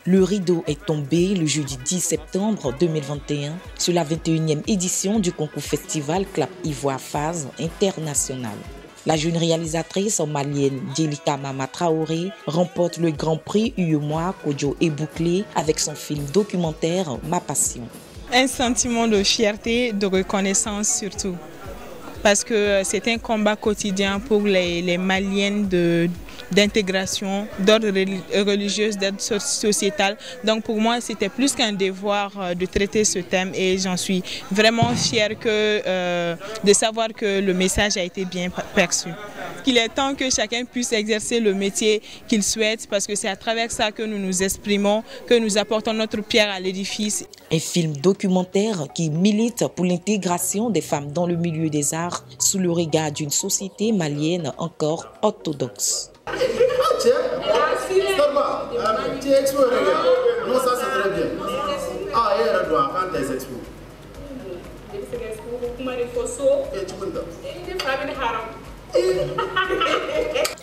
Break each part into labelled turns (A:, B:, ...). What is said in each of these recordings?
A: Le rideau est tombé le jeudi 10 septembre 2021 sur la 21e édition du concours festival Clap Ivoire Phase internationale. La jeune réalisatrice malienne Djelika Mama Traoré remporte le Grand Prix UEMOA Kodjo et Bouclé avec son film documentaire Ma Passion.
B: Un sentiment de fierté, de reconnaissance surtout. Parce que c'est un combat quotidien pour les Maliennes d'intégration, d'ordre religieuse, d'aide sociétale. Donc pour moi, c'était plus qu'un devoir de traiter ce thème et j'en suis vraiment fière de savoir que le message a été bien perçu. Il est temps que chacun puisse exercer le métier qu'il souhaite parce que c'est à travers ça que nous nous exprimons, que nous apportons notre pierre à l'édifice.
A: Un film documentaire qui milite pour l'intégration des femmes dans le milieu des arts sous le regard d'une société malienne encore orthodoxe.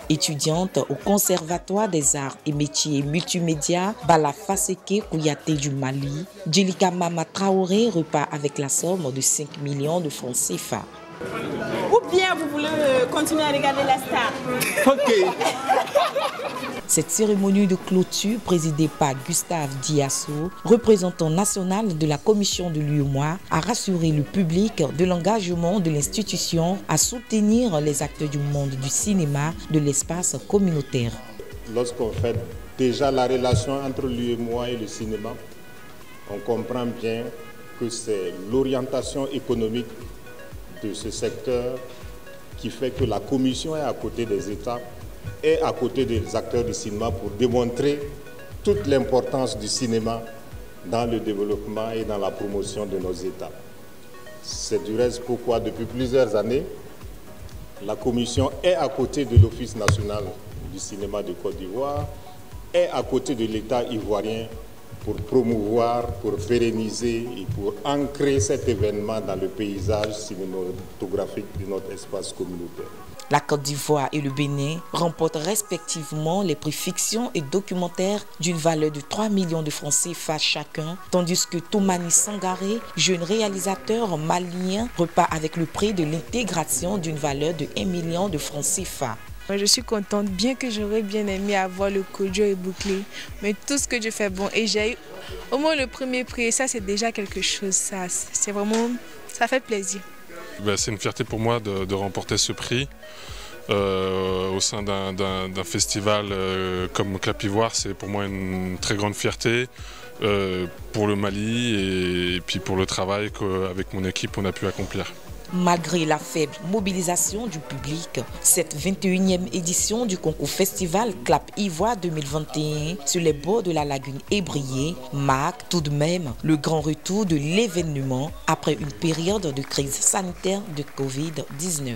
A: Étudiante au Conservatoire des Arts et Métiers Multimédia Bala Faseke Kouyaté du Mali, Djelika Mama Traoré repart avec la somme de 5 millions de francs CFA.
C: Ou bien vous voulez continuer à regarder la star?
D: Ok.
A: Cette cérémonie de clôture présidée par Gustave Diasso, représentant national de la commission de l'UEMOA, a rassuré le public de l'engagement de l'institution à soutenir les acteurs du monde du cinéma de l'espace communautaire.
D: Lorsqu'on fait déjà la relation entre l'UEMOA et le cinéma, on comprend bien que c'est l'orientation économique de ce secteur qui fait que la commission est à côté des États et à côté des acteurs du cinéma pour démontrer toute l'importance du cinéma dans le développement et dans la promotion de nos États. C'est du reste pourquoi depuis plusieurs années, la commission est à côté de l'Office national du cinéma de Côte d'Ivoire, est à côté de l'État ivoirien pour promouvoir, pour pérenniser et pour ancrer cet événement dans le paysage cinématographique de notre espace communautaire.
A: La Côte d'Ivoire et le Bénin remportent respectivement les prix fiction et documentaire d'une valeur de 3 millions de francs CFA chacun, tandis que Toumani Sangaré, jeune réalisateur malien, repart avec le prix de l'intégration d'une valeur de 1 million de francs CFA.
E: Je suis contente, bien que j'aurais bien aimé avoir le Kodjo et Bouclé, mais tout ce que je fais bon et j'ai eu au moins le premier prix, ça c'est déjà quelque chose, ça fait plaisir.
F: C'est une fierté pour moi de remporter ce prix au sein d'un festival comme Clap Ivoire. C'est pour moi une très grande fierté pour le Mali et puis pour le travail qu'avec mon équipe on a pu accomplir.
A: Malgré la faible mobilisation du public, cette 21e édition du concours festival Clap Ivoire 2021 sur les bords de la lagune Ébrié marque tout de même le grand retour de l'événement après une période de crise sanitaire de Covid-19.